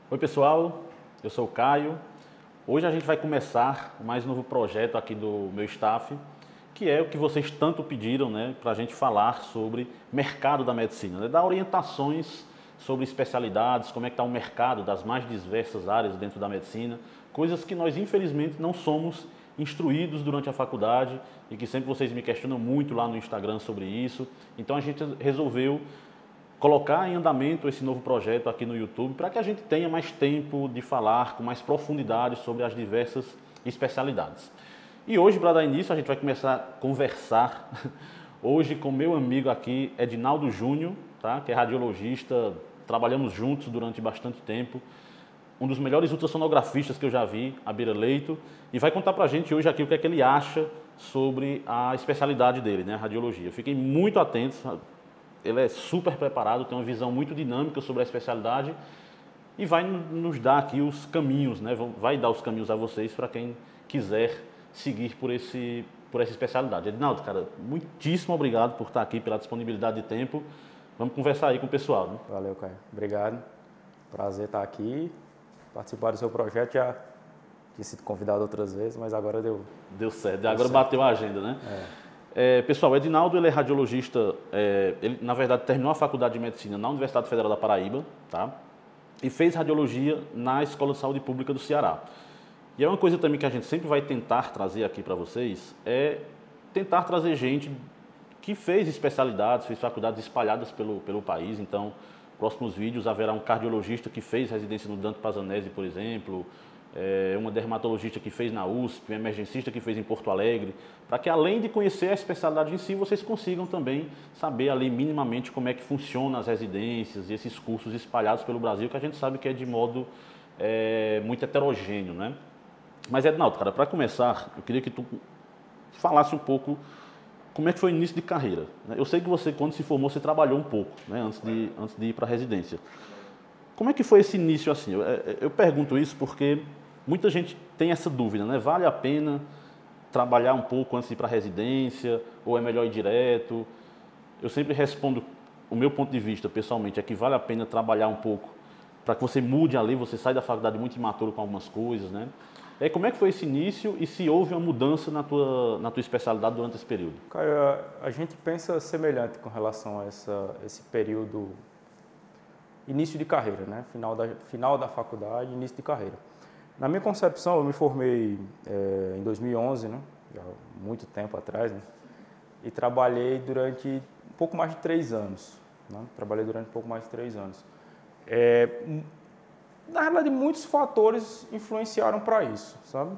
Oi pessoal, eu sou o Caio. Hoje a gente vai começar mais um novo projeto aqui do meu staff, que é o que vocês tanto pediram, né, para a gente falar sobre mercado da medicina, né, dar orientações sobre especialidades, como é que está o mercado das mais diversas áreas dentro da medicina, coisas que nós infelizmente não somos instruídos durante a faculdade e que sempre vocês me questionam muito lá no Instagram sobre isso. Então a gente resolveu colocar em andamento esse novo projeto aqui no YouTube para que a gente tenha mais tempo de falar com mais profundidade sobre as diversas especialidades. E hoje, para dar início, a gente vai começar a conversar hoje com meu amigo aqui, Edinaldo Júnior, tá? Que é radiologista, trabalhamos juntos durante bastante tempo, um dos melhores ultrassonografistas que eu já vi, à beira-leito, e vai contar para a gente hoje aqui o que é que ele acha sobre a especialidade dele, né, a radiologia. Fiquem muito atentos. Ele é super preparado, tem uma visão muito dinâmica sobre a especialidade e vai nos dar aqui os caminhos, né? Vai dar os caminhos a vocês para quem quiser seguir por essa especialidade. Edinaldo, cara, muitíssimo obrigado por estar aqui, pela disponibilidade de tempo. Vamos conversar aí com o pessoal, né? Valeu, Caio. Obrigado. Prazer estar aqui, participar do seu projeto. Já tinha sido convidado outras vezes, mas agora deu. Deu certo. Agora bateu a agenda, né? Pessoal, o Edinaldo ele é radiologista, ele na verdade terminou a faculdade de medicina na Universidade Federal da Paraíba, tá? E fez radiologia na Escola de Saúde Pública do Ceará. E é uma coisa também que a gente sempre vai tentar trazer aqui para vocês, é tentar trazer gente que fez especialidades, fez faculdades espalhadas pelo país. Então, próximos vídeos haverá um cardiologista que fez residência no Dante Pazanese, por exemplo, uma dermatologista que fez na USP, um emergencista que fez em Porto Alegre, para que além de conhecer a especialidade em si, vocês consigam também saber ali minimamente como é que funcionam as residências e esses cursos espalhados pelo Brasil, que a gente sabe que é de modo muito heterogêneo, né? Mas Edinaldo, cara, para começar, eu queria que tu falasse um pouco como é que foi o início de carreira. Eu sei que você, quando se formou, você trabalhou um pouco, né, antes de ir para a residência. Como é que foi esse início assim? Eu pergunto isso porque muita gente tem essa dúvida, né? Vale a pena trabalhar um pouco antes de ir para a residência ou é melhor ir direto? Eu sempre respondo, o meu ponto de vista, pessoalmente, é que vale a pena trabalhar um pouco para que você mude ali, você sai da faculdade muito imaturo com algumas coisas, né? Como é que foi esse início e se houve uma mudança na tua especialidade durante esse período? Caio, a gente pensa semelhante com relação a esse período, início de carreira, né? Final da faculdade, início de carreira. Na minha concepção, eu me formei em 2011, né? Já há muito tempo atrás, né? E trabalhei durante um pouco mais de 3 anos. Né? Na realidade, muitos fatores influenciaram para isso, sabe?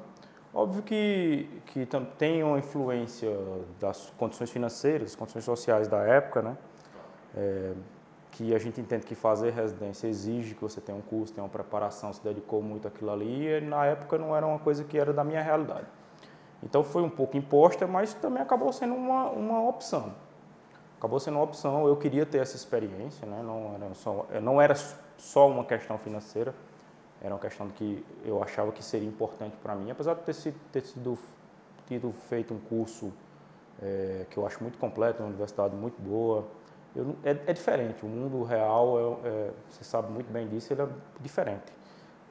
Óbvio que tem uma influência das condições financeiras, condições sociais da época, né? Que a gente entende que fazer residência exige que você tenha um curso, tenha uma preparação, se dedicou muito àquilo ali, e na época não era uma coisa que era da minha realidade. Então foi um pouco imposta, mas também acabou sendo uma opção. Eu queria ter essa experiência, né? Não era só uma questão financeira, era uma questão que eu achava que seria importante para mim, apesar de ter tido feito um curso que eu acho muito completo, uma universidade muito boa. É diferente, o mundo real, você sabe muito bem disso, ele é diferente.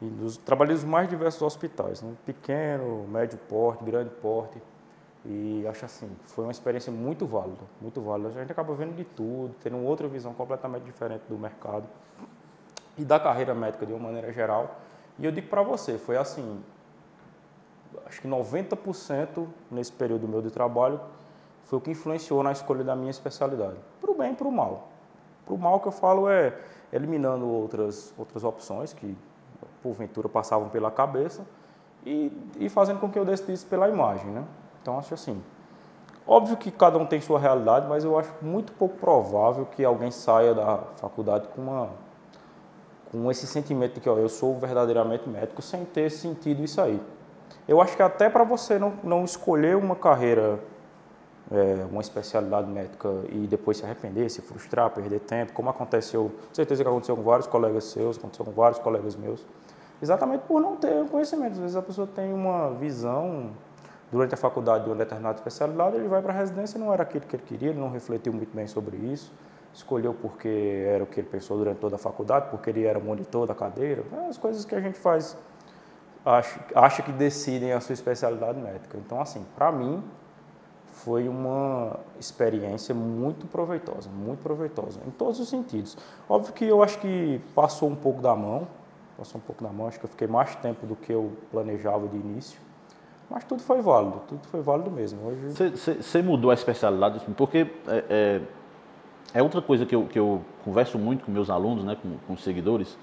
E trabalhei nos mais diversos hospitais, né? Pequeno, médio porte, grande porte, e acho assim, foi uma experiência muito válida, muito válida. A gente acaba vendo de tudo, tendo outra visão completamente diferente do mercado e da carreira médica de uma maneira geral. E eu digo para você, foi assim, acho que 90% nesse período meu de trabalho foi o que influenciou na escolha da minha especialidade, para o bem e para o mal. Para o mal que eu falo é eliminando outras opções que porventura passavam pela cabeça e fazendo com que eu decidisse pela imagem, né? Então acho assim, óbvio que cada um tem sua realidade, mas eu acho muito pouco provável que alguém saia da faculdade com esse sentimento de que eu sou verdadeiramente médico sem ter sentido isso aí. Eu acho que até para você não escolher uma carreira, uma especialidade médica e depois se arrepender, se frustrar, perder tempo, como aconteceu, com certeza que aconteceu com vários colegas seus, aconteceu com vários colegas meus, exatamente por não ter conhecimento. Às vezes a pessoa tem uma visão durante a faculdade de uma determinada especialidade, ele vai para a residência, não era aquilo que ele queria, ele não refletiu muito bem sobre isso, escolheu porque era o que ele pensou durante toda a faculdade, porque ele era monitor da cadeira, as coisas que a gente faz, acha que decidem a sua especialidade médica. Então, assim, para mim, foi uma experiência muito proveitosa, em todos os sentidos. Óbvio que eu acho que passou um pouco da mão, acho que eu fiquei mais tempo do que eu planejava de início, mas tudo foi válido mesmo. Hoje... Você mudou a especialidade, porque é outra coisa que eu converso muito com meus alunos, né, com os seguidores,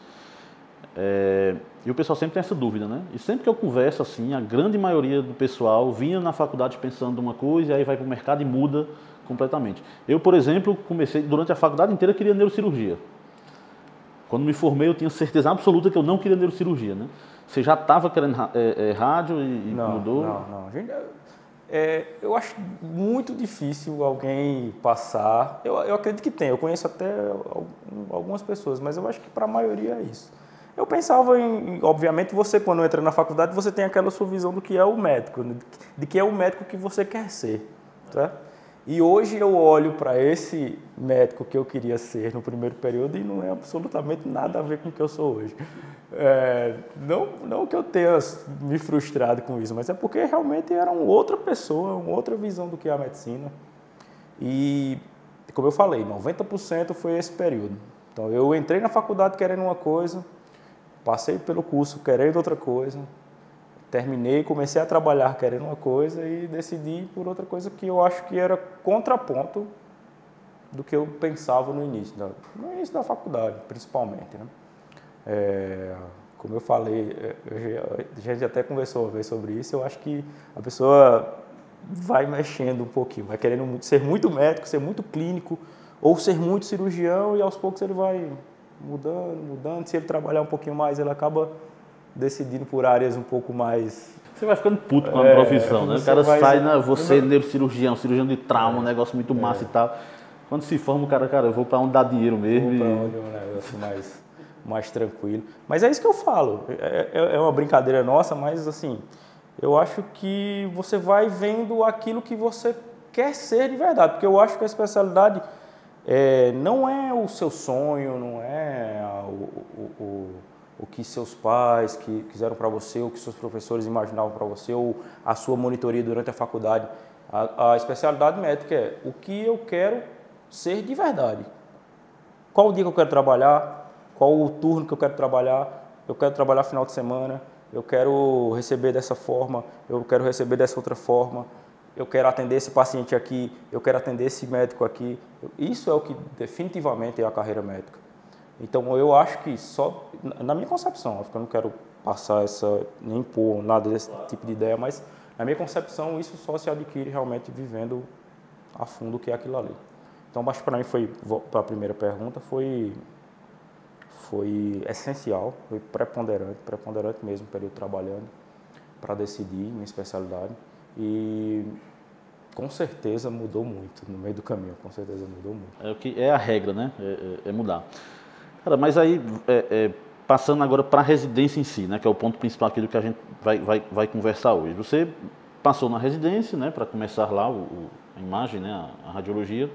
e o pessoal sempre tem essa dúvida, né? E sempre que eu converso assim, a grande maioria do pessoal vinha na faculdade pensando uma coisa e aí vai para o mercado e muda completamente. Eu, por exemplo, comecei, durante a faculdade inteira, queria neurocirurgia. Quando me formei, eu tinha certeza absoluta que eu não queria neurocirurgia, né? Você já estava querendo rádio e mudou? Não. Eu acho muito difícil alguém passar. Eu acredito que tem, eu conheço até algumas pessoas, mas eu acho que para a maioria é isso. Eu pensava obviamente, você quando entra na faculdade, você tem aquela sua visão do que é o médico, de que é o médico que você quer ser, tá? E hoje eu olho para esse médico que eu queria ser no primeiro período e não é absolutamente nada a ver com o que eu sou hoje. Não que eu tenha me frustrado com isso, mas é porque realmente era uma outra pessoa, uma outra visão do que é a medicina. E, como eu falei, 90% foi esse período. Então, eu entrei na faculdade querendo uma coisa, passei pelo curso querendo outra coisa, terminei, comecei a trabalhar querendo uma coisa e decidi por outra coisa que eu acho que era contraponto do que eu pensava no início da faculdade, principalmente, né? Como eu falei, a gente até conversou uma vez sobre isso, eu acho que a pessoa vai mexendo um pouquinho, vai querendo ser muito médico, ser muito clínico, ou ser muito cirurgião e aos poucos ele vai mudando. Se ele trabalhar um pouquinho mais, ele acaba decidindo por áreas um pouco mais... Você vai ficando puto com a profissão, né? O cara sai, você é neurocirurgião, cirurgião de trauma, um negócio muito massa e tal. Quando se forma, o cara, eu vou para onde dá dinheiro mesmo. Vou para onde é um negócio mais tranquilo. Mas é isso que eu falo. É uma brincadeira nossa, mas assim, eu acho que você vai vendo aquilo que você quer ser de verdade. Porque eu acho que a especialidade não é o seu sonho, não é o que seus pais quiseram para você, o que seus professores imaginavam para você, ou a sua monitoria durante a faculdade. A especialidade médica é o que eu quero ser de verdade. Qual o dia que eu quero trabalhar, qual o turno que eu quero trabalhar final de semana, eu quero receber dessa forma, eu quero receber dessa outra forma, eu quero atender esse paciente aqui, eu quero atender esse médico aqui. Isso é o que definitivamente é a carreira médica. Então, eu acho que só, na minha concepção, eu não quero passar nem impor nada desse tipo de ideia, mas na minha concepção, isso só se adquire realmente vivendo a fundo o que é aquilo ali. Então, acho que para mim para a primeira pergunta, foi essencial, foi preponderante mesmo o período trabalhando para decidir minha especialidade e com certeza mudou muito no meio do caminho, com certeza mudou muito. É a regra, né? É mudar. Cara, mas aí, passando agora para a residência em si, né, que é o ponto principal aqui do que a gente vai conversar hoje. Você passou na residência, né, para começar lá a imagem, né, a radiologia.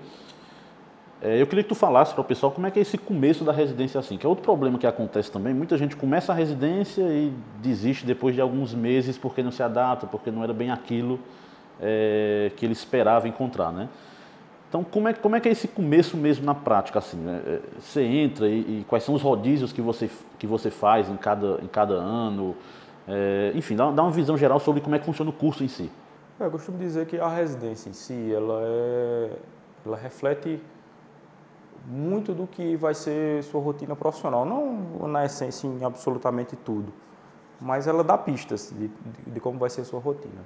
Eu queria que tu falasse para o pessoal como é que é esse começo da residência assim, que é outro problema que acontece também. Muita gente começa a residência e desiste depois de alguns meses porque não se adapta, porque não era bem aquilo que ele esperava encontrar, né? Então, como é que é esse começo mesmo na prática, assim, né? Você entra e quais são os rodízios que você faz em cada ano? Enfim, dá uma visão geral sobre como é que funciona o curso em si. Eu costumo dizer que a residência em si, ela reflete muito do que vai ser sua rotina profissional. Não na essência em absolutamente tudo, mas ela dá pistas de como vai ser sua rotina.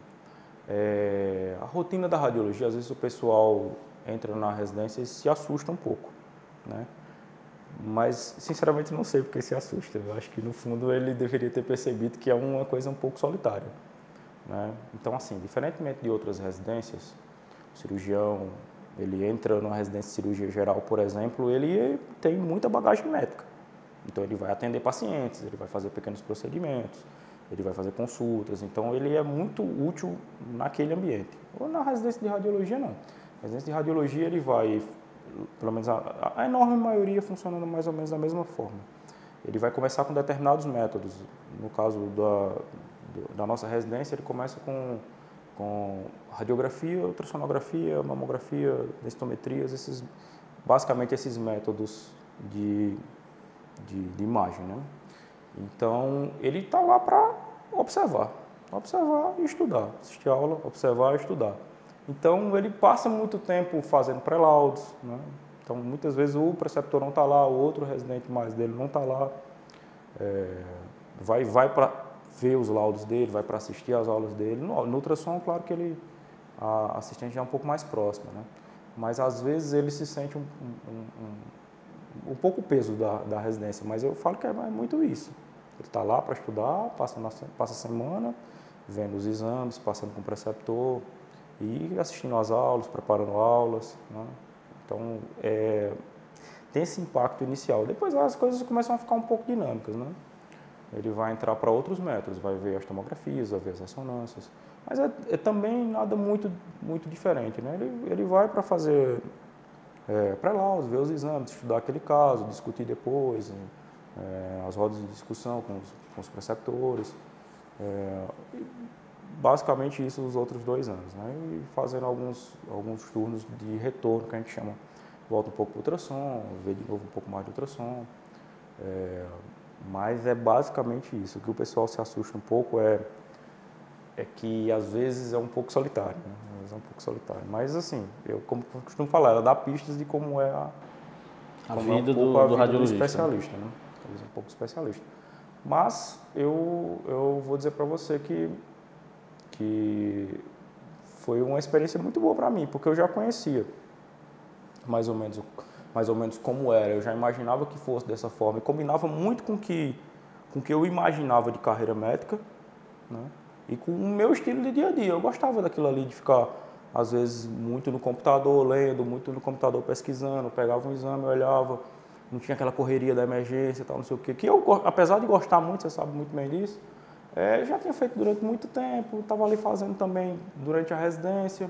A rotina da radiologia, às vezes o pessoal entra na residência e se assusta um pouco, né? Mas, sinceramente, não sei porque se assusta. Eu acho que, no fundo, ele deveria ter percebido que é uma coisa um pouco solitária, né? Então, assim, diferentemente de outras residências, o cirurgião, ele entra numa residência de cirurgia geral, por exemplo, ele tem muita bagagem médica. Então, ele vai atender pacientes, ele vai fazer pequenos procedimentos, ele vai fazer consultas. Então, ele é muito útil naquele ambiente. Ou na residência de radiologia, não. Na residência de radiologia, ele vai pelo menos a enorme maioria funcionando mais ou menos da mesma forma. Ele vai começar com determinados métodos. No caso da nossa residência, ele começa com radiografia, ultrassonografia, mamografia, densitometrias, basicamente esses métodos de imagem, né? Então, ele está lá para observar e estudar, assistir a aula, observar e estudar. Então, ele passa muito tempo fazendo pré-laudos, né? Então, muitas vezes o preceptor não está lá, o outro residente mais dele não está lá, vai para ver os laudos dele, vai para assistir às aulas dele. No ultrassom, claro que a assistente já é um pouco mais próxima, né? Mas, às vezes, ele se sente um pouco peso da residência, mas eu falo que é muito isso. Ele está lá para estudar, passa a semana, vendo os exames, passando com o preceptor e assistindo às aulas, preparando aulas, né? Então, tem esse impacto inicial. Depois as coisas começam a ficar um pouco dinâmicas, né? Ele vai entrar para outros métodos, vai ver as tomografias, vai ver as ressonâncias, mas é também nada muito diferente, né? Ele vai para fazer pré-laudos, ver os exames, estudar aquele caso, discutir depois, as rodas de discussão com os preceptores, basicamente isso os outros 2 anos, né? E fazendo alguns turnos de retorno, que a gente chama, volta um pouco para o ultrassom, vê de novo um pouco mais de ultrassom, mas é basicamente isso. O que o pessoal se assusta um pouco é que às vezes é um pouco solitário, né? Às vezes é um pouco solitário, mas assim, eu como costumo falar, ela dá pistas de como é a vida do radiologista, do especialista, né? Talvez um pouco especialista. Mas eu vou dizer para você que foi uma experiência muito boa para mim, porque eu já conhecia mais ou menos como era, eu já imaginava que fosse dessa forma e combinava muito com o que eu imaginava de carreira médica, né? E com o meu estilo de dia a dia. Eu gostava daquilo ali, de ficar às vezes muito no computador lendo, muito no computador pesquisando, pegava um exame, olhava, não tinha aquela correria da emergência e tal, não sei o quê. Que eu, apesar de gostar muito, você sabe muito bem disso, já tinha feito durante muito tempo, estava ali fazendo também durante a residência.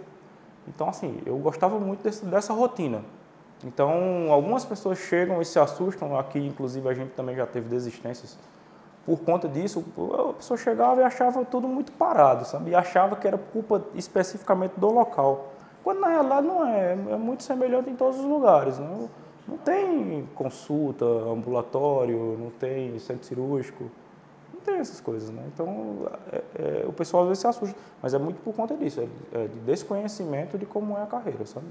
Então, assim, eu gostava muito dessa rotina. Então, algumas pessoas chegam e se assustam, aqui inclusive a gente também já teve desistências por conta disso. A pessoa chegava e achava tudo muito parado, sabe? E achava que era culpa especificamente do local. Quando na realidade não é muito semelhante em todos os lugares, né? Não tem consulta, ambulatório, não tem centro cirúrgico, não tem essas coisas, né? Então, o pessoal às vezes se assusta, mas é muito por conta disso, de desconhecimento de como é a carreira, sabe?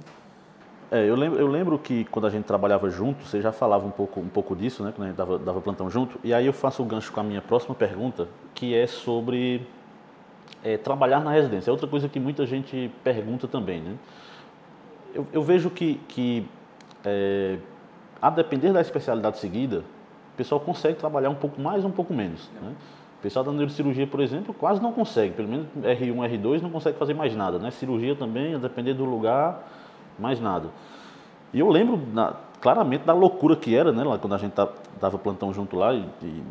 Eu lembro que quando a gente trabalhava junto, você já falava um pouco disso, né, quando a gente dava plantão junto, e aí eu faço o gancho com a minha próxima pergunta, que é sobre trabalhar na residência. É outra coisa que muita gente pergunta também, né? Eu vejo que a depender da especialidade seguida, o pessoal consegue trabalhar um pouco mais ou um pouco menos, né? O pessoal da neurocirurgia, por exemplo, quase não consegue, pelo menos R1, R2 não consegue fazer mais nada, né? Cirurgia também, a depender do lugar, mais nada. E eu lembro claramente da loucura que era, né, lá quando a gente dava plantão junto lá, e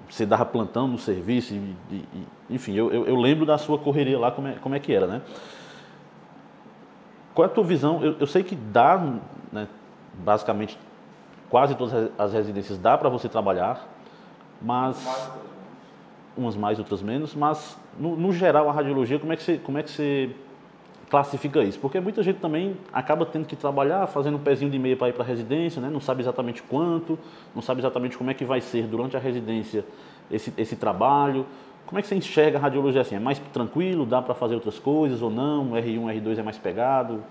você dava plantão no serviço, enfim, eu lembro da sua correria lá, como é que era, né? Qual é a tua visão? Eu sei que dá, né, basicamente, quase todas as residências dá para você trabalhar, mas umas mais, outras menos, mas no geral a radiologia, como é que você classifica isso? Porque muita gente também acaba tendo que trabalhar, fazendo um pezinho de meia para ir para a residência, né? Não sabe exatamente quanto, não sabe exatamente como é que vai ser durante a residência esse trabalho. Como é que você enxerga a radiologia assim? É mais tranquilo, dá para fazer outras coisas ou não? R1, R2 é mais pegado?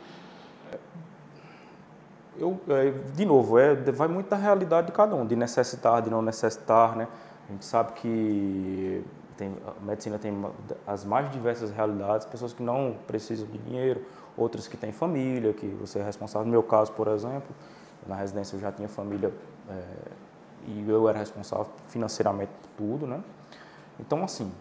De novo, vai muito da realidade de cada um, de necessitar, de não necessitar, né? A gente sabe que a medicina tem as mais diversas realidades, pessoas que não precisam de dinheiro, outras que têm família, que você é responsável. No meu caso, por exemplo, na residência eu já tinha família e eu era responsável financeiramente por tudo, né? Então, assim,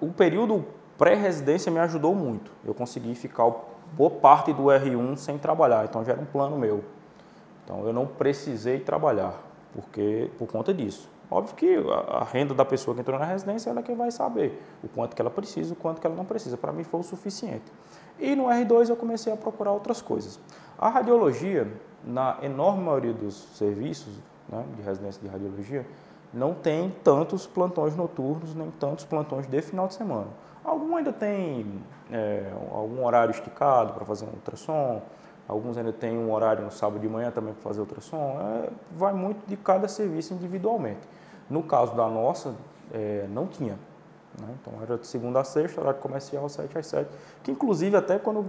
o período pré-residência me ajudou muito. Eu consegui ficar boa parte do R1 sem trabalhar, então já era um plano meu. Então, eu não precisei trabalhar, por conta disso. Óbvio que a renda da pessoa que entrou na residência, ela é que vai saber o quanto que ela precisa, o quanto que ela não precisa. Para mim foi o suficiente. E no R2 eu comecei a procurar outras coisas. A radiologia, na enorme maioria dos serviços, né, de residência de radiologia, não tem tantos plantões noturnos, nem tantos plantões de final de semana. Algum ainda tem algum horário esticado para fazer um ultrassom, alguns ainda tem um horário no sábado de manhã também para fazer ultrassom. Vai muito de cada serviço individualmente. No caso da nossa, não tinha. Né? Então era de segunda a sexta, horário comercial 7 às 7, que inclusive até quando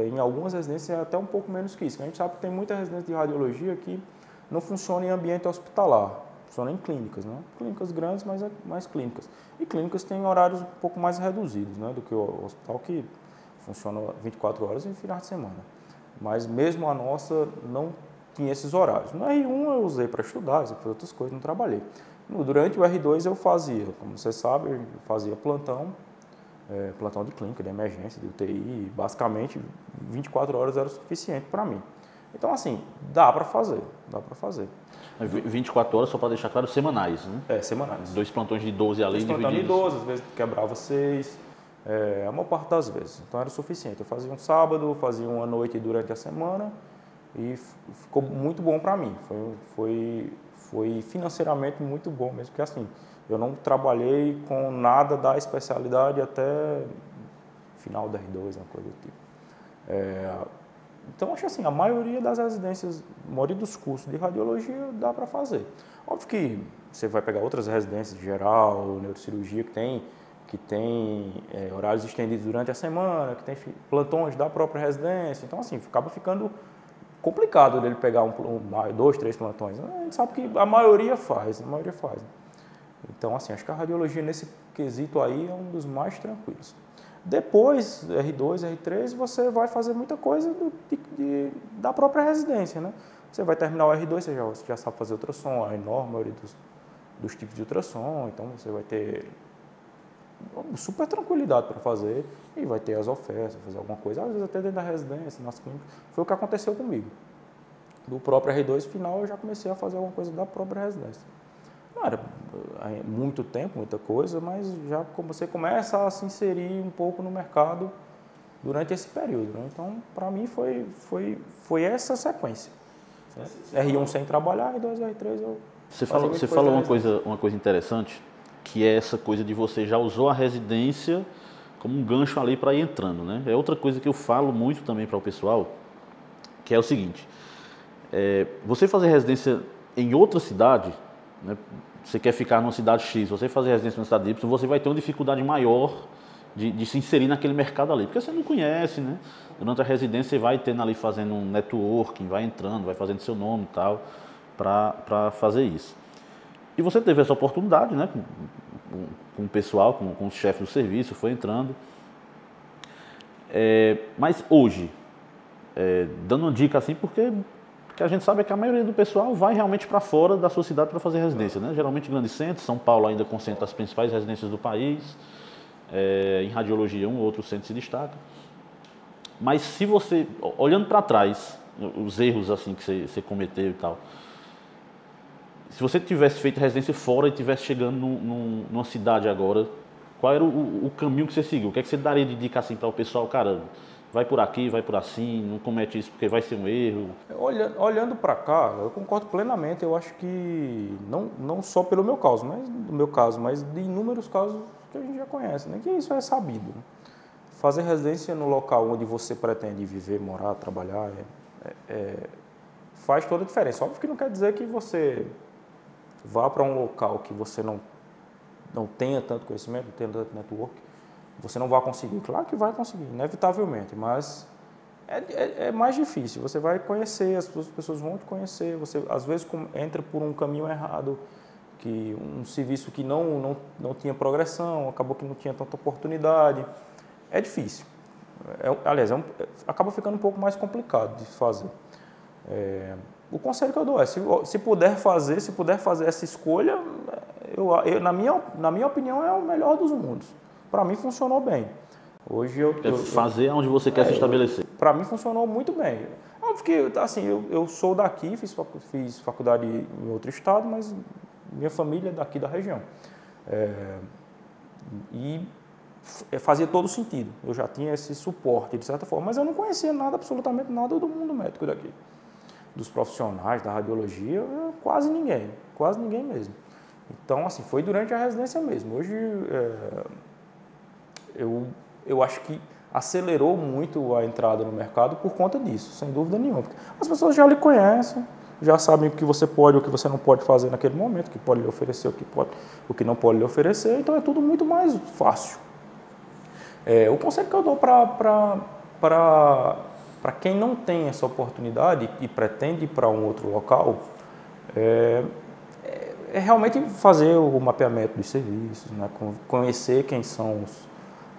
em algumas residências é até um pouco menos que isso. A gente sabe que tem muita residência de radiologia que não funciona em ambiente hospitalar, funciona em clínicas, né? Clínicas grandes, mas mais clínicas. E clínicas têm horários um pouco mais reduzidos, né, do que o hospital que funciona 24 horas em finais de semana. Mas mesmo a nossa não tinha esses horários. No R1 eu usei para estudar, para fazer outras coisas, não trabalhei. Durante o R2 eu fazia, como você sabe, eu fazia plantão de clínica, de emergência, de UTI, basicamente 24 horas era o suficiente para mim. Então assim, dá para fazer. 24 horas, só para deixar claro, semanais, né? Semanais. 2 plantões de 12 ali divididos. 2 plantões de 12, às vezes quebrava 6, a maior parte das vezes. Então era o suficiente. Eu fazia um sábado, fazia uma noite durante a semana e ficou muito bom para mim. Foi financeiramente muito bom mesmo, porque assim, eu não trabalhei com nada da especialidade até final da R2, uma coisa do tipo. Então, acho assim, a maioria das residências, a maioria dos cursos de radiologia dá para fazer. Óbvio que você vai pegar outras residências de geral, neurocirurgia, que tem horários estendidos durante a semana, que tem plantões da própria residência. Então, assim, acaba ficando complicado dele pegar 2, 3 plantões. A gente sabe que a maioria faz. Então, assim, acho que a radiologia nesse quesito aí é um dos mais tranquilos. Depois, R2, R3, você vai fazer muita coisa da própria residência, né? Você vai terminar o R2, você já sabe fazer ultrassom, a enorme maioria dos tipos de ultrassom, então você vai ter super tranquilidade para fazer e vai ter as ofertas, fazer alguma coisa, às vezes até dentro da residência, nas clínicas. Foi o que aconteceu comigo. Do próprio R2 final, eu já comecei a fazer alguma coisa da própria residência. Não era muito tempo, muita coisa, mas já você começa a se inserir um pouco no mercado durante esse período. Né? Então, para mim, foi essa sequência. R1 sem trabalhar, R2, R3 eu... Você falou uma coisa interessante, que é essa coisa de você já usou a residência como um gancho ali para ir entrando. Né? É outra coisa que eu falo muito também para o pessoal, que é o seguinte, você fazer residência em outra cidade, né, você quer ficar numa cidade X, você fazer residência numa cidade Y, você vai ter uma dificuldade maior de se inserir naquele mercado ali, porque você não conhece, né? Durante a residência você vai tendo ali fazendo um networking, vai entrando, vai fazendo seu nome e tal, para fazer isso. E você teve essa oportunidade, né, com o pessoal, com os chefes do serviço, foi entrando. Mas hoje, dando uma dica assim, porque a gente sabe que a maioria do pessoal vai realmente para fora da sua cidade para fazer residência, né? Geralmente grandes centros, São Paulo ainda concentra as principais residências do país, em radiologia um ou outro centro se destaca. Mas se você, olhando para trás, os erros assim que você cometeu e tal, se você tivesse feito residência fora e tivesse chegando numa cidade agora, qual era o caminho que você seguiu? O que é que você daria de dica assim para o pessoal? Cara, vai por aqui, vai por assim, não comete isso porque vai ser um erro. Olhando para cá, eu concordo plenamente. Eu acho que não só pelo meu caso, mas de inúmeros casos que a gente já conhece, né? Que isso é sabido. Fazer residência no local onde você pretende viver, morar, trabalhar, faz toda a diferença. Óbvio que não quer dizer que você vá para um local que você não tenha tanto conhecimento, não tenha tanto network, você não vai conseguir. Claro que vai conseguir, inevitavelmente, mas é mais difícil. Você vai conhecer, as pessoas vão te conhecer, você às vezes entra por um caminho errado, que um serviço que não tinha progressão, acabou que não tinha tanta oportunidade. É difícil. Aliás, acaba ficando um pouco mais complicado de fazer. O conselho que eu dou é, se puder fazer essa escolha, na minha opinião, é o melhor dos mundos. Para mim funcionou bem. Hoje fazer onde você quer se estabelecer. Para mim funcionou muito bem. Óbvio que assim, eu sou daqui, fiz faculdade em outro estado, mas minha família é daqui da região. E fazia todo sentido. Eu já tinha esse suporte, de certa forma, mas eu não conhecia nada, absolutamente nada do mundo médico daqui. Dos profissionais da radiologia, quase ninguém mesmo. Então, assim, foi durante a residência mesmo. Hoje, eu acho que acelerou muito a entrada no mercado por conta disso, sem dúvida nenhuma. Porque as pessoas já lhe conhecem, já sabem o que você pode ou o que você não pode fazer naquele momento, o que pode lhe oferecer, o que não pode lhe oferecer, então é tudo muito mais fácil. O conselho que eu dou para quem não tem essa oportunidade e pretende ir para um outro local é realmente fazer o mapeamento dos serviços, né? Conhecer quem são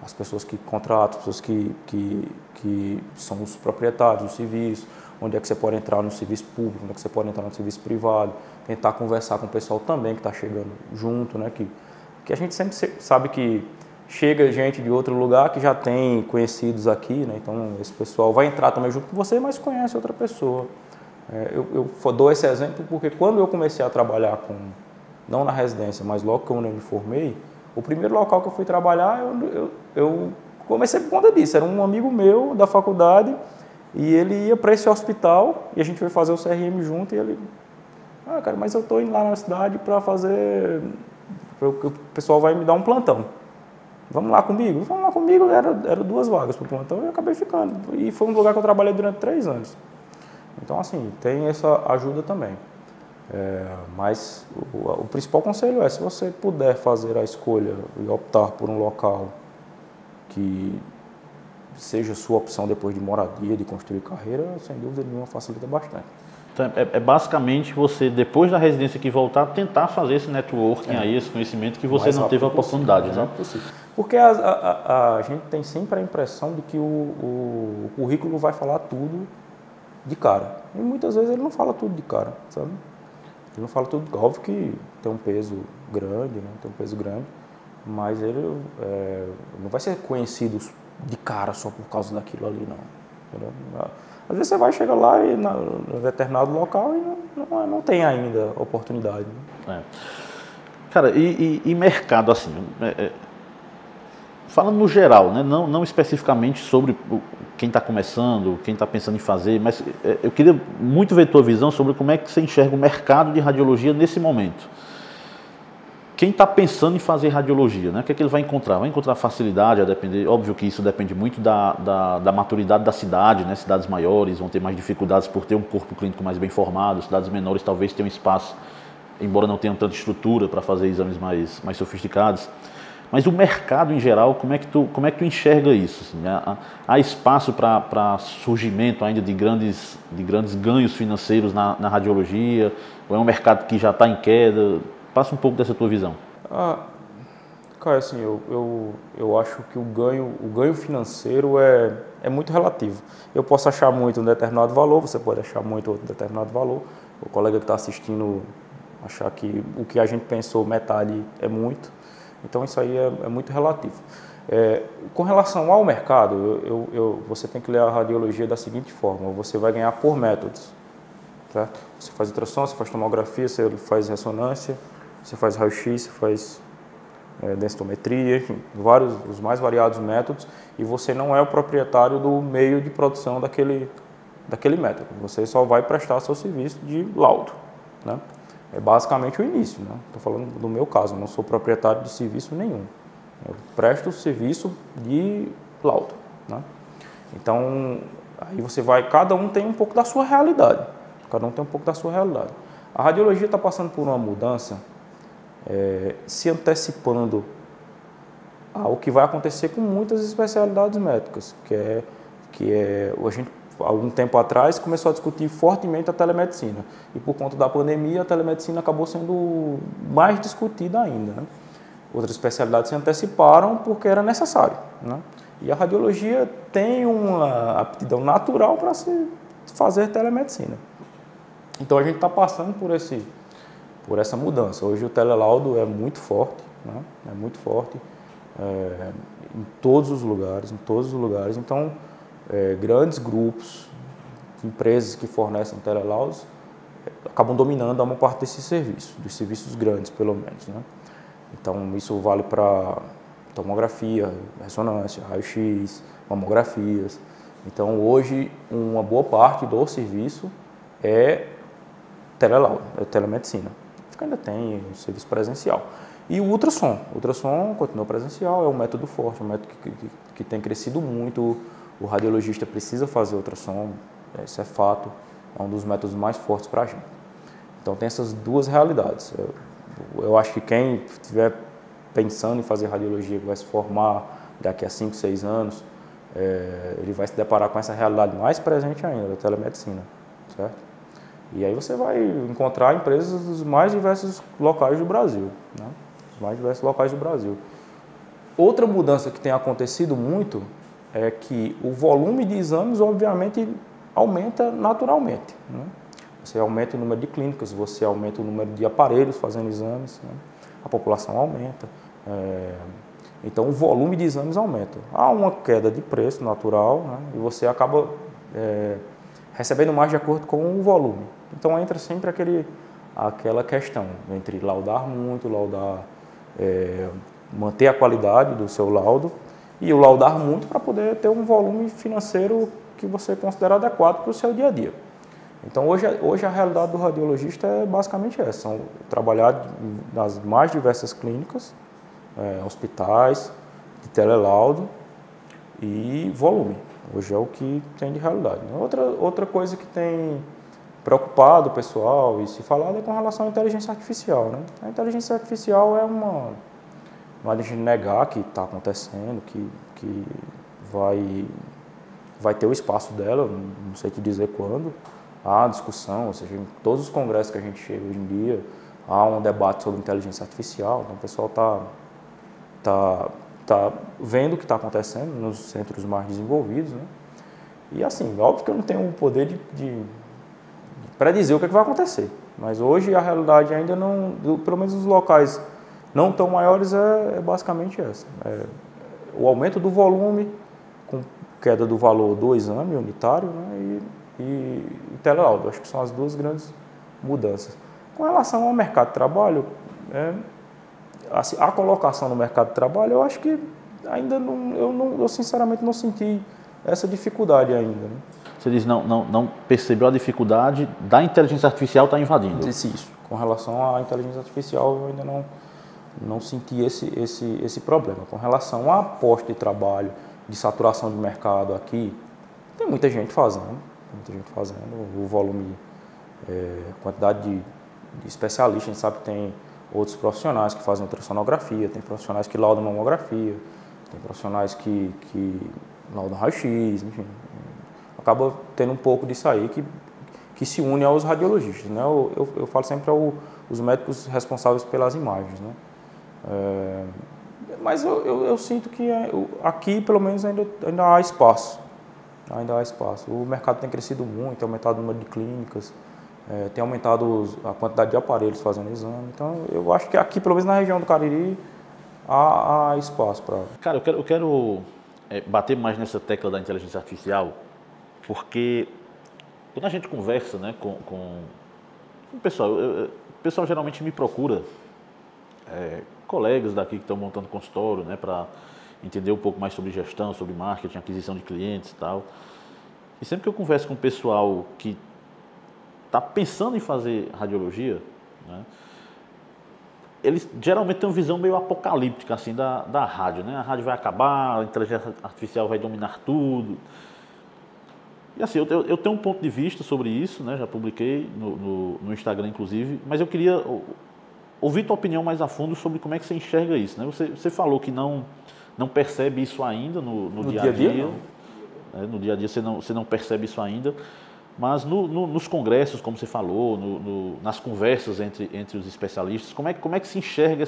as pessoas que contratam, as pessoas que são os proprietários do serviço, onde é que você pode entrar no serviço público, onde é que você pode entrar no serviço privado, tentar conversar com o pessoal também que está chegando junto, né? Que a gente sempre sabe que chega gente de outro lugar que já tem conhecidos aqui, né? Então esse pessoal vai entrar também junto com você, mas conhece outra pessoa. Eu dou esse exemplo porque quando eu comecei a trabalhar não na residência, mas logo que eu me formei, o primeiro local que eu fui trabalhar, eu comecei por conta disso. Era um amigo meu da faculdade e ele ia para esse hospital e a gente foi fazer o CRM junto e ele... cara, mas eu estou indo lá na cidade para fazer... o pessoal vai me dar um plantão. Vamos lá comigo? Vamos lá comigo, era 2 vagas para o plantão e eu acabei ficando. E foi um lugar que eu trabalhei durante 3 anos. Então, assim, tem essa ajuda também. Mas o principal conselho se você puder fazer a escolha e optar por um local que seja sua opção depois de moradia, de construir carreira, sem dúvida nenhuma facilita bastante. Então, basicamente você, depois da residência que voltar, tentar fazer esse networking aí, esse conhecimento que você não teve a oportunidade, né? Possível. Porque a gente tem sempre a impressão de que o currículo vai falar tudo de cara. E muitas vezes ele não fala tudo de cara, sabe? Ele não fala tudo, óbvio que tem um peso grande, né? Tem um peso grande, mas ele não vai ser conhecido de cara só por causa daquilo ali, não. Entendeu? Às vezes você vai chegar lá e em determinado local e não tem ainda oportunidade. Né? Cara, e mercado assim, falando no geral, né? Não especificamente sobre quem está começando, quem está pensando em fazer, mas eu queria muito ver tua visão sobre como é que você enxerga o mercado de radiologia nesse momento. Quem está pensando em fazer radiologia, né? O que é que ele vai encontrar? Vai encontrar facilidade, a depender, óbvio que isso depende muito da maturidade da cidade, né? Cidades maiores vão ter mais dificuldades por ter um corpo clínico mais bem formado, cidades menores talvez tenham espaço, embora não tenham tanta estrutura para fazer exames mais sofisticados. Mas o mercado em geral, como é que tu enxerga isso? Assim, há espaço para surgimento ainda de grandes ganhos financeiros na radiologia? Ou é um mercado que já está em queda? Passa um pouco dessa tua visão. Cara, assim, eu acho que o ganho financeiro é muito relativo. Eu posso achar muito um determinado valor, você pode achar muito outro determinado valor. O colega que está assistindo achar que o que a gente pensou, metade é muito. Então, isso aí é muito relativo. Com relação ao mercado, você tem que ler a radiologia da seguinte forma: você vai ganhar por métodos. Certo? Você faz ultrassom, você faz tomografia, você faz ressonância, você faz raio-x, você faz densitometria, enfim, os mais variados métodos, e você não é o proprietário do meio de produção daquele método. Você só vai prestar seu serviço de laudo, né? É basicamente o início, né? Estou falando do meu caso, eu não sou proprietário de serviço nenhum. Eu presto serviço de laudo, né? Então, aí cada um tem um pouco da sua realidade. A radiologia está passando por uma mudança, se antecipando ao que vai acontecer com muitas especialidades médicas, a gente, algum tempo atrás, começou a discutir fortemente a telemedicina. E por conta da pandemia, a telemedicina acabou sendo mais discutida ainda, né? Outras especialidades se anteciparam porque era necessário, né? E a radiologia tem uma aptidão natural para se fazer telemedicina. Então a gente está passando por essa mudança. Hoje o telelaudo é muito forte, né? É muito forte em todos os lugares. Então, grandes grupos, empresas que fornecem telelaudos, acabam dominando a maior parte desses serviços, dos serviços grandes, pelo menos, né? Então, isso vale para tomografia, ressonância, raio-x, mamografias. Então, hoje, uma boa parte do serviço é telelaudo, é telemedicina. Ainda tem o serviço presencial. E o ultrassom. O ultrassom continua presencial, é um método forte, um método que tem crescido muito. O radiologista precisa fazer ultrassom, isso é fato, é um dos métodos mais fortes para a gente. Então, tem essas duas realidades. Eu acho que quem estiver pensando em fazer radiologia, que vai se formar daqui a 5, 6 anos, ele vai se deparar com essa realidade mais presente ainda, da telemedicina, certo? E aí você vai encontrar empresas dos mais diversos locais do Brasil, né? Os mais diversos locais do Brasil. Outra mudança que tem acontecido muito é que o volume de exames, obviamente, aumenta naturalmente, né? Você aumenta o número de clínicas, você aumenta o número de aparelhos fazendo exames, né? A população aumenta. Então, o volume de exames aumenta. Há uma queda de preço natural, né? E você acaba recebendo mais de acordo com o volume. Então, entra sempre aquela questão entre laudar muito, manter a qualidade do seu laudo e o laudar muito para poder ter um volume financeiro que você considera adequado para o seu dia a dia. Então, hoje a realidade do radiologista é basicamente essa, são trabalhar nas mais diversas clínicas, hospitais, de telelaudo e volume. Hoje é o que tem de realidade. Outra coisa que tem preocupado o pessoal e se falado é com relação à inteligência artificial, né? A inteligência artificial é não é de negar que está acontecendo, que vai ter o espaço dela, não sei te dizer quando. Há discussão, ou seja, em todos os congressos que a gente chega hoje em dia, há um debate sobre inteligência artificial, então o pessoal está vendo o que está acontecendo nos centros mais desenvolvidos, né? E assim, óbvio que eu não tenho o poder de predizer o que vai acontecer, mas hoje a realidade ainda não, pelo menos nos locais não tão maiores, é basicamente essa. O aumento do volume, com queda do valor do exame unitário, né? E telelaudo, acho que são as duas grandes mudanças. Com relação ao mercado de trabalho, assim, a colocação no mercado de trabalho, eu acho que ainda eu sinceramente não senti essa dificuldade ainda, né? Você diz não percebeu a dificuldade da inteligência artificial estar invadindo? Isso. Com relação à inteligência artificial, eu ainda não senti esse problema. Com relação à aposta de trabalho, de saturação de mercado aqui, tem muita gente fazendo. O volume, quantidade de especialistas, a gente sabe que tem outros profissionais que fazem ultrassonografia, tem profissionais que laudam mamografia, tem profissionais que laudam raio-x, enfim. Acaba tendo um pouco disso aí que se une aos radiologistas, né? Eu falo sempre aos médicos responsáveis pelas imagens, né? Mas eu sinto que aqui, pelo menos, ainda há espaço. Ainda há espaço. O mercado tem crescido muito, tem aumentado o número de clínicas, tem aumentado a quantidade de aparelhos fazendo exame. Então, eu acho que aqui, pelo menos na região do Cariri, há espaço para... Cara, eu quero bater mais nessa tecla da inteligência artificial, porque quando a gente conversa, né, com o pessoal, o pessoal geralmente me procura, colegas daqui que estão montando consultório, né, para entender um pouco mais sobre gestão, sobre marketing, aquisição de clientes e tal. E sempre que eu converso com o pessoal que está pensando em fazer radiologia, né, eles geralmente têm uma visão meio apocalíptica assim, da rádio, né? A rádio vai acabar, a inteligência artificial vai dominar tudo. E assim, eu tenho um ponto de vista sobre isso, né? Já publiquei no Instagram, inclusive, mas eu queria ouvir tua opinião mais a fundo sobre como é que você enxerga isso, né? Você falou que não percebe isso ainda no dia a dia. No dia a dia você não percebe isso ainda, mas nos congressos, como você falou, nas conversas entre os especialistas, como é que se enxerga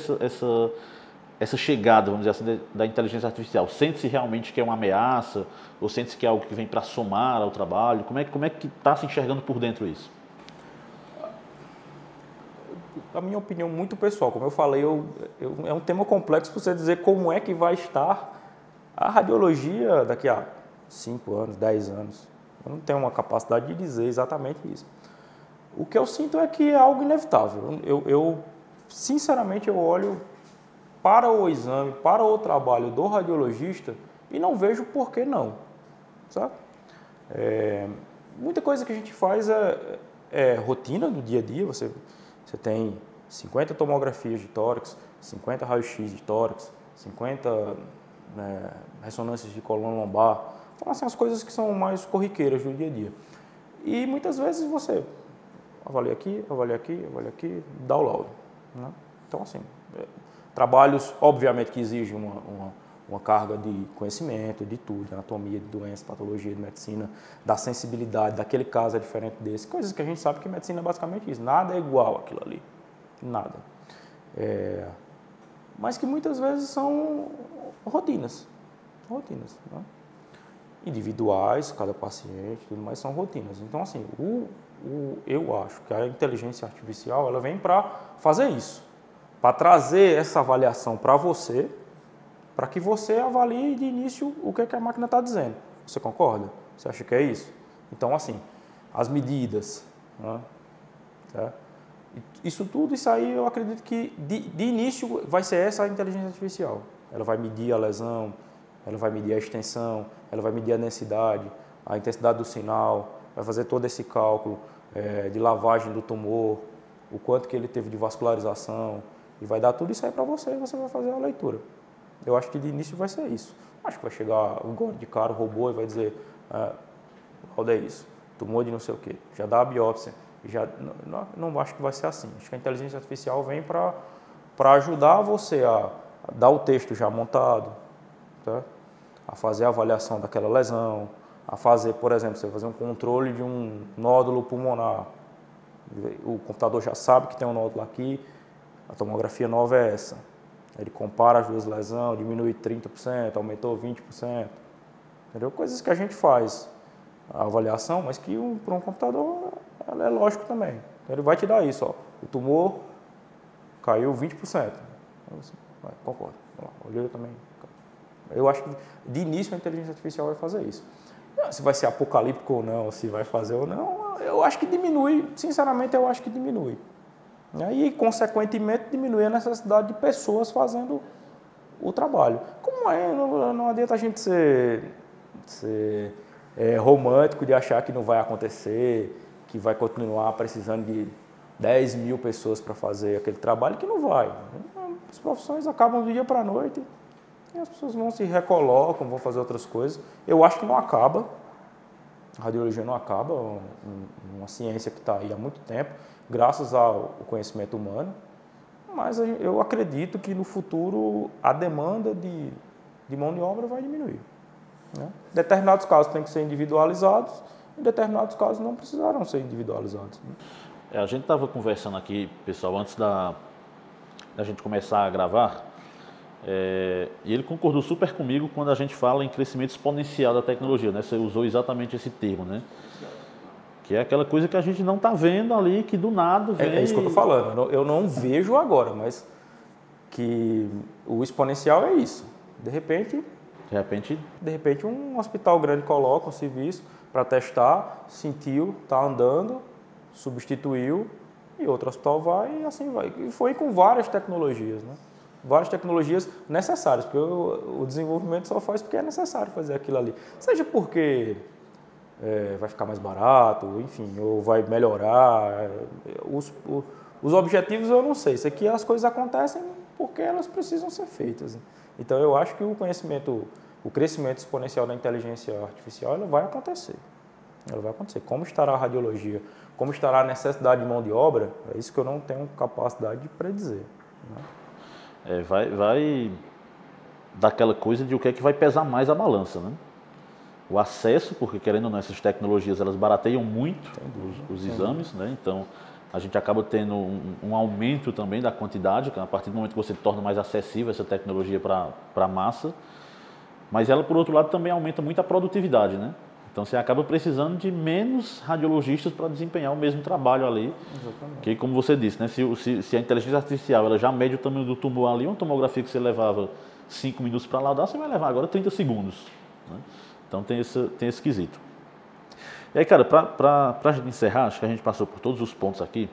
essa chegada, vamos dizer assim, da inteligência artificial? Sente-se realmente que é uma ameaça ou sente-se que é algo que vem para somar ao trabalho? Como é que está se enxergando por dentro isso? A minha opinião muito pessoal, como eu falei, é um tema complexo para você dizer como é que vai estar a radiologia daqui a 5 anos, 10 anos. Eu não tenho uma capacidade de dizer exatamente isso. O que eu sinto é que é algo inevitável. Sinceramente, eu olho para o exame, para o trabalho do radiologista e não vejo por que não, sabe? Muita coisa que a gente faz é rotina do dia a dia, você tem 50 tomografias de tórax, 50 raio-x de tórax, 50 ressonâncias de coluna lombar, então assim, as coisas que são mais corriqueiras do dia a dia. E muitas vezes você avalia aqui, dá o laudo, né? Então assim, trabalhos obviamente que exigem uma carga de conhecimento, de tudo, de anatomia, de doença, patologia, de medicina, da sensibilidade, daquele caso é diferente desse, coisas que a gente sabe que medicina é basicamente isso, nada é igual àquilo ali, nada. Mas que muitas vezes são rotinas, né? Individuais, cada paciente, tudo mais, são rotinas. Então assim, eu acho que a inteligência artificial ela vem para fazer isso, para trazer essa avaliação para você, para que você avalie de início o que a máquina está dizendo. Você concorda? Você acha que é isso? Então, assim, as medidas, né? Tá? Isso tudo, isso aí eu acredito que de início vai ser essa a inteligência artificial. Ela vai medir a lesão, ela vai medir a extensão, ela vai medir a densidade, a intensidade do sinal, vai fazer todo esse cálculo de lavagem do tumor, o quanto que ele teve de vascularização, e vai dar tudo isso aí para você e você vai fazer a leitura. Eu acho que de início vai ser isso. Acho que vai chegar um de cara, o robô, e vai dizer, laudo é isso, tumor de não sei o quê, já dá a biópsia. Não acho que vai ser assim. Acho que a inteligência artificial vem para ajudar você a dar o texto já montado, tá? A fazer a avaliação daquela lesão, a fazer, por exemplo, você fazer um controle de um nódulo pulmonar. O computador já sabe que tem um nódulo aqui, a tomografia nova é essa. Ele compara as duas lesões, diminui 30%, aumentou 20%. Entendeu? Coisas que a gente faz a avaliação, mas que para um computador ela é lógico também. Então, ele vai te dar isso, ó. O tumor caiu 20%. Concordo. Olhei também. Eu acho que de início a inteligência artificial vai fazer isso. Se vai ser apocalíptico ou não, se vai fazer ou não, eu acho que diminui, sinceramente eu acho que diminui. E, consequentemente, diminui a necessidade de pessoas fazendo o trabalho. Como não adianta a gente ser romântico de achar que não vai acontecer, que vai continuar precisando de 10 mil pessoas para fazer aquele trabalho, que não vai. As profissões acabam do dia para a noite e as pessoas vão se recolocam, vão fazer outras coisas. Eu acho que não acaba, a radiologia não acaba, uma ciência que está aí há muito tempo, graças ao conhecimento humano, mas eu acredito que no futuro a demanda de mão de obra vai diminuir, né? Em determinados casos tem que ser individualizados, em determinados casos não precisarão ser individualizados, né? A gente estava conversando aqui, pessoal, antes da gente começar a gravar, e ele concordou super comigo quando a gente fala em crescimento exponencial da tecnologia, né? Você usou exatamente esse termo, né? Que é aquela coisa que a gente não está vendo ali, que do nada vem... É isso que eu estou falando. Eu não vejo agora, mas que o exponencial é isso. De repente um hospital grande coloca um serviço para testar, sentiu, está andando, substituiu, e outro hospital vai e assim vai. E foi com várias tecnologias, né? Várias tecnologias necessárias, porque o desenvolvimento só faz porque é necessário fazer aquilo ali. Seja porque... vai ficar mais barato, enfim, ou vai melhorar. Os objetivos eu não sei. Isso aqui as coisas acontecem porque elas precisam ser feitas. Então eu acho que o crescimento exponencial da inteligência artificial ela vai acontecer. Ela vai acontecer. Como estará a radiologia, como estará a necessidade de mão de obra, é isso que eu não tenho capacidade de predizer, né? Vai daquela coisa de o que é que vai pesar mais a balança, né? O acesso, porque querendo ou não, essas tecnologias elas barateiam muito os exames, né? Então a gente acaba tendo um aumento também da quantidade, a partir do momento que você torna mais acessível essa tecnologia para a massa, mas ela por outro lado também aumenta muito a produtividade, né? Então você acaba precisando de menos radiologistas para desempenhar o mesmo trabalho ali. Exatamente. Que como você disse, né? Se a inteligência artificial ela já mede o tamanho do tumor ali, uma tomografia que você levava 5 minutos para laudar, você vai levar agora 30 segundos, né? Então tem esse quesito. E aí, cara, para a gente encerrar, acho que a gente passou por todos os pontos aqui.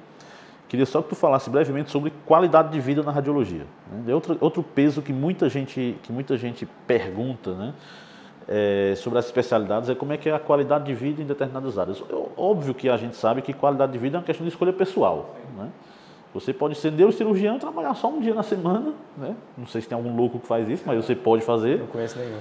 Queria só que tu falasse brevemente sobre qualidade de vida na radiologia. Né? Outro peso que muita gente pergunta, né, sobre as especialidades é como é que é a qualidade de vida em determinadas áreas. Óbvio que a gente sabe que qualidade de vida é uma questão de escolha pessoal. Né? Você pode ser neurocirurgião e trabalhar só um dia na semana. Né? Não sei se tem algum louco que faz isso, mas você pode fazer. Não conheço nenhum.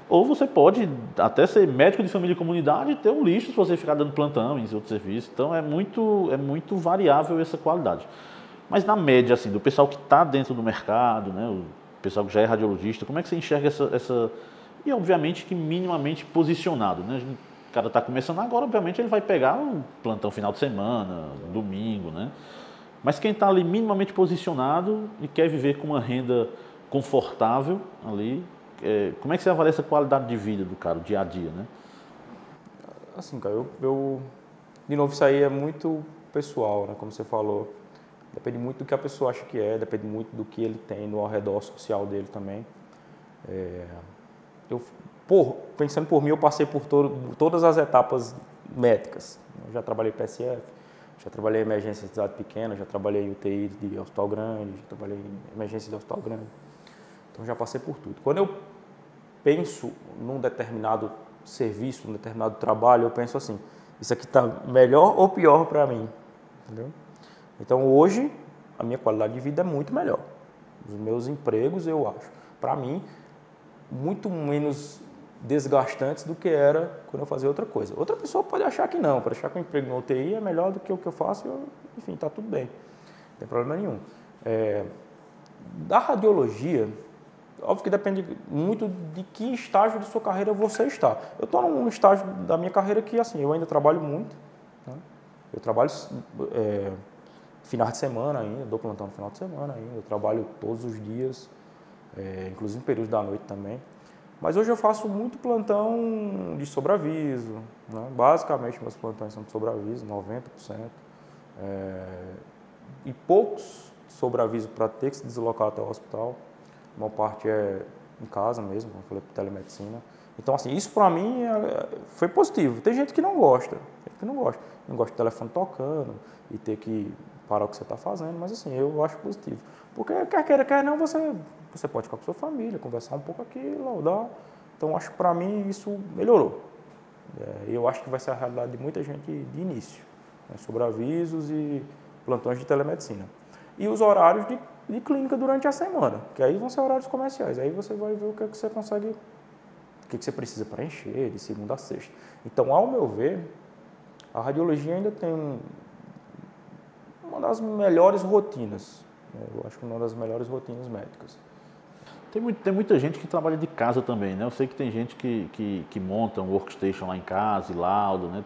Ou você pode até ser médico de família e comunidade e ter um lixo se você ficar dando plantão em outros serviços. Então é muito variável essa qualidade. Mas na média, assim, do pessoal que está dentro do mercado, né, o pessoal que já é radiologista, como é que você enxerga essa... E obviamente que minimamente posicionado, né? O cara está começando agora, obviamente ele vai pegar um plantão final de semana, domingo, né? Mas quem está ali minimamente posicionado e quer viver com uma renda confortável ali, como é que você avalia essa qualidade de vida do cara, o dia a dia, né? Assim, cara, de novo, isso aí é muito pessoal, né? Como você falou. Depende muito do que a pessoa acha que depende muito do que ele tem no ao redor social dele também. Pensando por mim, eu passei por todas as etapas médicas. Eu já trabalhei PSF, já trabalhei em emergência de cidade pequena, já trabalhei em UTI de hospital grande, já trabalhei em emergência de hospital grande. Então, já passei por tudo. Quando eu penso num determinado serviço, num determinado trabalho, eu penso assim, isso aqui está melhor ou pior para mim? Entendeu? Então, hoje, a minha qualidade de vida é muito melhor. Os meus empregos, eu acho, para mim, muito menos desgastantes do que era quando eu fazia outra coisa. Outra pessoa pode achar que não, pode achar que o emprego no UTI é melhor do que o que eu faço, enfim, está tudo bem, não tem problema nenhum. Da radiologia, óbvio que depende muito de que estágio de sua carreira você está. Eu estou num estágio da minha carreira que, assim, eu ainda trabalho muito, né? Eu trabalho final de semana ainda, dou plantão no final de semana ainda, eu trabalho todos os dias, inclusive em períodos da noite também. Mas hoje eu faço muito plantão de sobreaviso, né? Basicamente meus plantões são de sobreaviso, 90%. E poucos sobreaviso para ter que se deslocar até o hospital. Uma parte é em casa mesmo, como eu falei, por telemedicina. Então, assim, isso para mim foi positivo. Tem gente que não gosta, não gosta do telefone tocando e ter que parar o que você está fazendo, mas assim, eu acho positivo. Porque quer queira, quer não, você pode ficar com sua família, conversar um pouco aqui, laudar. Então, acho que para mim isso melhorou. Eu acho que vai ser a realidade de muita gente de início, né, sobreavisos e plantões de telemedicina. E os horários de clínica durante a semana, que aí vão ser horários comerciais. Aí você vai ver o que é que você consegue, o que é que você precisa para encher de segunda a sexta. Então, ao meu ver, a radiologia ainda tem uma das melhores rotinas. Eu acho que uma das melhores rotinas médicas. Tem muita gente que trabalha de casa também, né? Eu sei que tem gente que monta um workstation lá em casa e lauda, né?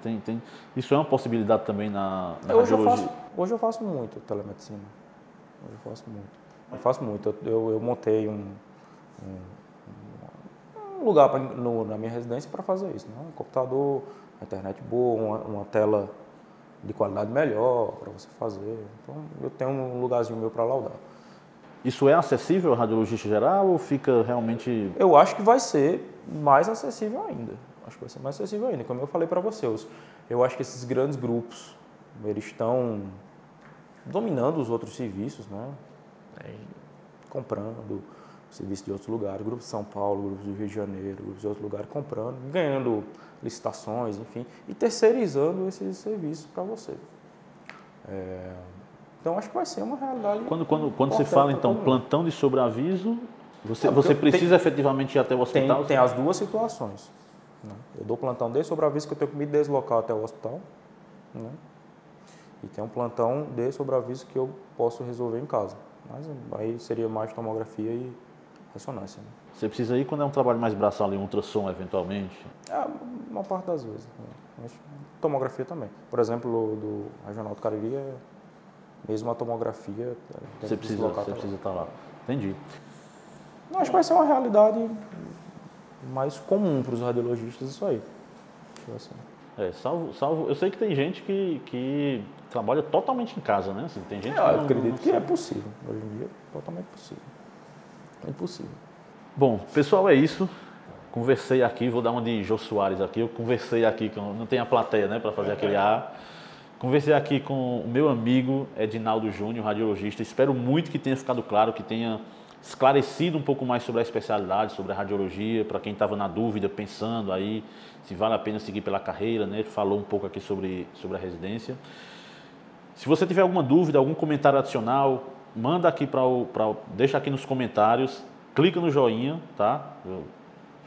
Isso é uma possibilidade também na radiologia? Hoje eu faço muito telemedicina. Eu faço muito. Eu montei um lugar na minha residência para fazer isso, né? Um computador, uma internet boa, uma tela de qualidade melhor para você fazer. Então, eu tenho um lugarzinho meu para laudar. Isso é acessível ao radiologista geral ou fica realmente... Eu acho que vai ser mais acessível ainda. Como eu falei para vocês, eu acho que esses grandes grupos, eles estão dominando os outros serviços, né? Comprando serviços de outros lugares, grupos de São Paulo, grupos do Rio de Janeiro, grupos de outros lugares, comprando, ganhando licitações, enfim, e terceirizando esses serviços para você. Então, acho que vai ser uma realidade. Quando você fala, então, plantão de sobreaviso, você precisa efetivamente ir até o hospital? Tem as duas situações, né? Eu dou plantão de sobreaviso que eu tenho que me deslocar até o hospital, né? E tem um plantão de sobreaviso que eu posso resolver em casa. Mas aí seria mais tomografia e ressonância, né? Você precisa ir quando é um trabalho mais braçal, um ultrassom eventualmente? Uma parte das vezes. Né? Mas tomografia também. Por exemplo, do Regional do Cariri, mesmo a tomografia... Você precisa estar lá. Entendi. Não, acho que vai ser uma realidade mais comum para os radiologistas isso aí. Salvo... Eu sei que tem gente que trabalha totalmente em casa, né? Assim, tem gente que eu acredito que é possível. Hoje em dia, totalmente possível. É impossível. Bom, pessoal, é isso. Conversei aqui, vou dar uma de Jô Soares aqui. Eu conversei aqui, que não tem a plateia, né, para fazer aquele ar. Conversei aqui com o meu amigo Edinaldo Júnior, radiologista. Espero muito que tenha ficado claro, que tenha esclarecido um pouco mais sobre a especialidade, sobre a radiologia, para quem estava na dúvida, pensando aí se vale a pena seguir pela carreira, né? Ele falou um pouco aqui sobre a residência. Se você tiver alguma dúvida, algum comentário adicional, manda aqui deixa aqui nos comentários, clica no joinha, tá?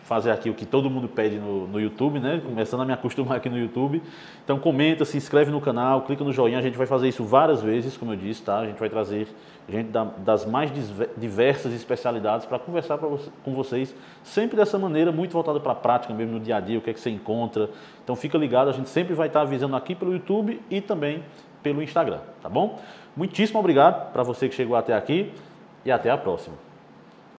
Fazer aqui o que todo mundo pede no YouTube, né? Começando a me acostumar aqui no YouTube. Então comenta, se inscreve no canal, clica no joinha. A gente vai fazer isso várias vezes, como eu disse, tá? A gente vai trazer gente das mais diversas especialidades para conversar com vocês, sempre dessa maneira, muito voltada para a prática mesmo, no dia a dia, o que é que você encontra. Então fica ligado, a gente sempre vai estar avisando aqui pelo YouTube e também pelo Instagram, tá bom? Muitíssimo obrigado para você que chegou até aqui e até a próxima.